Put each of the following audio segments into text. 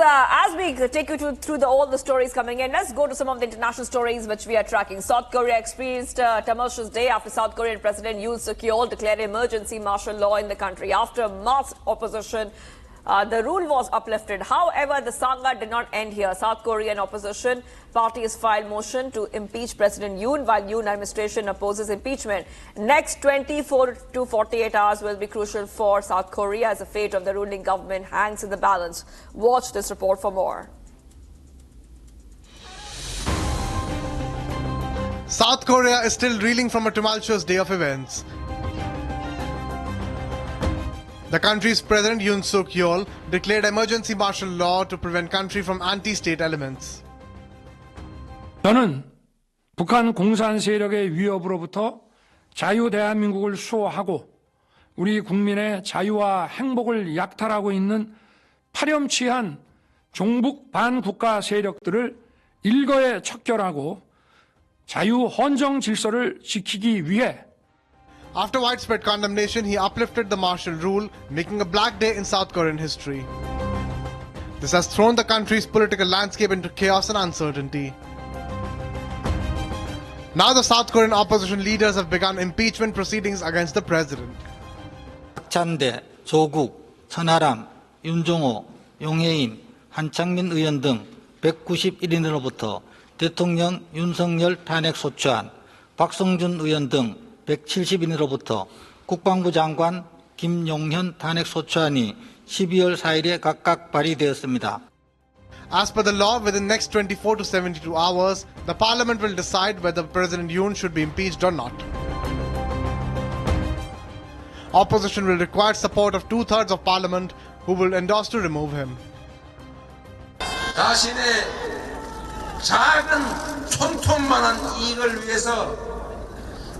as we take you through all the stories coming in, let's go to some of the international stories which we are tracking. South Korea experienced a tumultuous day after South Korean President Yoon Suk Yeol declared emergency martial law in the country. After mass opposition, the rule was uplifted. However, the saga did not end here. South Korean opposition parties filed motion to impeach President Yoon, while Yoon administration opposes impeachment. Next 24 to 48 hours will be crucial for South Korea as the fate of the ruling government hangs in the balance. Watch this report for more. South Korea is still reeling from a tumultuous day of events. The country's President Yoon Suk Yeol declared emergency martial law to prevent country from anti-state elements. 저는 북한 공산 세력의 위협으로부터 자유 대한민국을 수호하고 우리 국민의 자유와 행복을 약탈하고 있는 파렴치한 종북 반국가 세력들을 일거에 척결하고 자유 헌정 질서를 지키기 위해 After widespread condemnation, he uplifted the martial rule, making a black day in South Korean history. This has thrown the country's political landscape into chaos and uncertainty. Now the South Korean opposition leaders have begun impeachment proceedings against the president. 박찬대, 조국, 천하람, 윤종호, 용해인, 한창민 의원 등 191인으로부터 대통령 윤석열 탄핵 소추안, 박성준 의원 등 170인으로부터 국방부 장관 김용현 탄핵 소추안이 12월 4일에 각각 발의되었습니다. As per the law, within the next 24 to 72 hours, the parliament will decide whether President Yoon should be impeached or not. Opposition will require support of 2/3 of parliament, who will endorse to remove him. 자신의 작은 손톱만한 이익을 위해서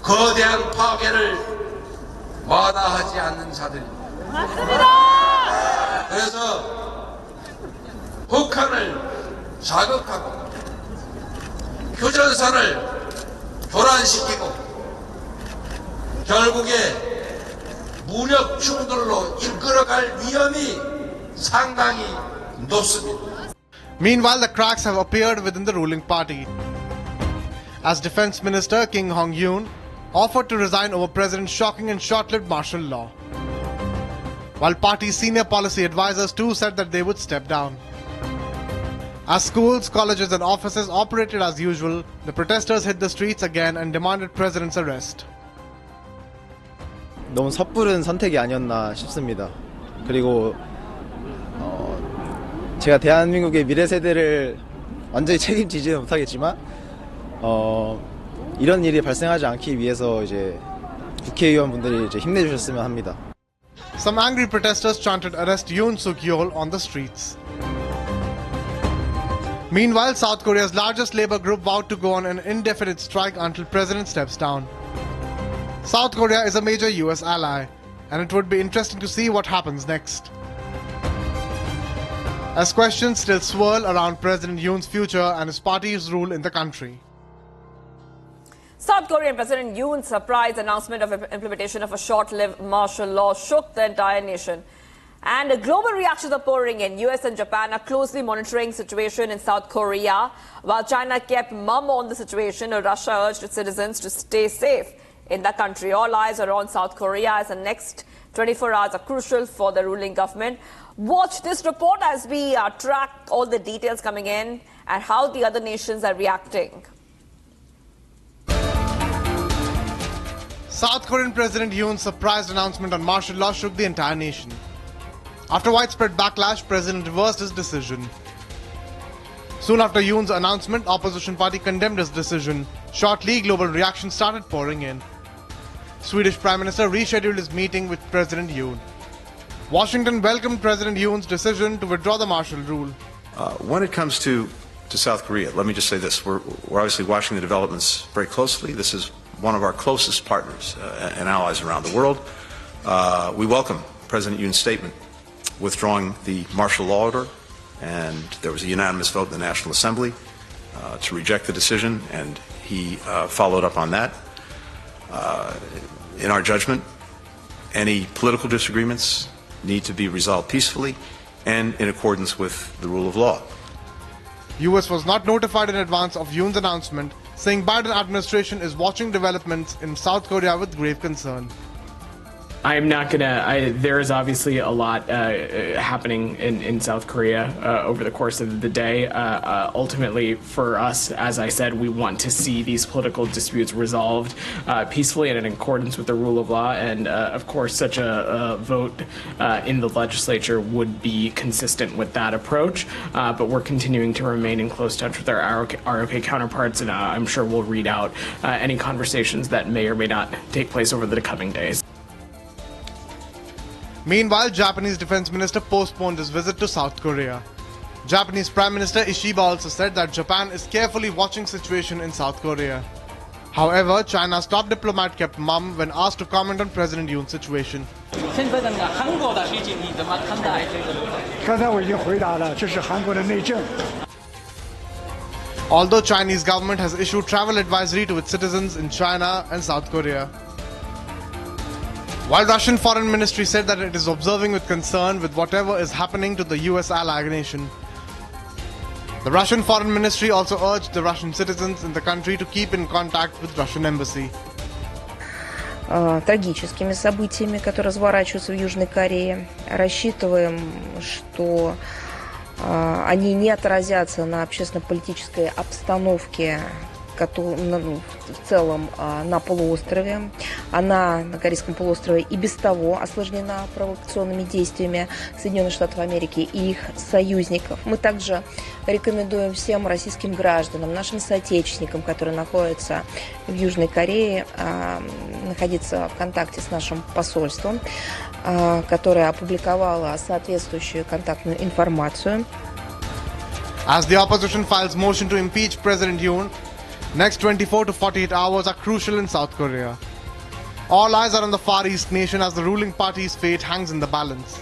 거대한 파괴를 마다하지 않는 자들입니다. 맞습니다. 그래서 북한을 자극하고 휴전선을 교란시키고 결국에 무력 충돌로 이끌어갈 위험이 상당히 높습니다. Meanwhile, the cracks have appeared within the ruling party. As Defense Minister Kim Hong-yoon offered to resign over President's shocking and short-lived martial law, while party's senior policy advisors too said that they would step down. As schools, colleges and offices operated as usual, the protesters hit the streets again and demanded President's arrest. 너무 섣부른 선택이 아니었나 싶습니다. 그리고 제가 대한민국의 미래 세대를 완전히 책임지지는 못하겠지만 이런 일이 발생하지 않기 위해서 이제 국회의원분들이 이제 힘내주셨으면 합니다. Some angry protesters chanted "Arrest Yoon Suk Yeol" on the streets. Meanwhile, South Korea's largest labor group vowed to go on an indefinite strike until President steps down. South Korea is a major US ally, and it would be interesting to see what happens next, as questions still swirl around President Yoon's future and his party's rule in the country. South Korean President Yoon's surprise announcement of implementation of a short-lived martial law shook the entire nation. And global reactions are pouring in. US and Japan are closely monitoring the situation in South Korea, while China kept mum on the situation. Russia urged its citizens to stay safe in the country. All eyes are on South Korea as the next 24 hours are crucial for the ruling government. Watch this report as we track all the details coming in and how the other nations are reacting. South Korean President Yoon's surprise announcement on martial law shook the entire nation. After widespread backlash, President reversed his decision. Soon after Yoon's announcement, opposition party condemned his decision. Shortly, global reactions started pouring in. Swedish Prime Minister rescheduled his meeting with President Yoon. Washington welcomed President Yoon's decision to withdraw the martial rule. When it comes to South Korea, let me just say this. We're obviously watching the developments very closely. This is one of our closest partners and allies around the world. We welcome President Yoon's statement withdrawing the martial law order, and there was a unanimous vote in the National Assembly to reject the decision, and he followed up on that. In our judgment, any political disagreements need to be resolved peacefully and in accordance with the rule of law. US was not notified in advance of Yoon's announcement, saying Biden administration is watching developments in South Korea with grave concern. I'm not gonna. There is obviously a lot happening in South Korea over the course of the day. Ultimately, for us, as I said, we want to see these political disputes resolved peacefully and in accordance with the rule of law. And of course, such a vote in the legislature would be consistent with that approach. But we're continuing to remain in close touch with our ROK counterparts, and I'm sure we'll read out any conversations that may or may not take place over the coming days. Meanwhile, Japanese Defense Minister postponed his visit to South Korea. Japanese Prime Minister Ishiba also said that Japan is carefully watching situation in South Korea. However, China's top diplomat kept mum when asked to comment on President Yoon's situation. 刚才我已经回答了，这是韩国的内政。 Although Chinese government has issued travel advisory to its citizens in China and South Korea. While Russian Foreign Ministry said that it is observing with concern with whatever is happening to the US ally nation. The Russian Foreign Ministry also urged the Russian citizens in the country to keep in contact with Russian embassy. Трагическими событиями, которые разворачиваются в Южной Корее. Рассчитываем, что они не отразятся на общественно-политической обстановке в целом на полуострове. Она на Корейском полуострове и без того осложнена провокационными действиями Соединенных Штатов Америки и их союзников. Мы также рекомендуем всем российским гражданам, нашим соотечественникам, которые находятся в Южной Корее, находиться в контакте с нашим посольством, которое опубликовало соответствующую контактную информацию. As the opposition files motion to impeach President Yoon, next 24 to 48 hours are crucial in South Korea. All eyes are on the Far East nation as the ruling party's fate hangs in the balance.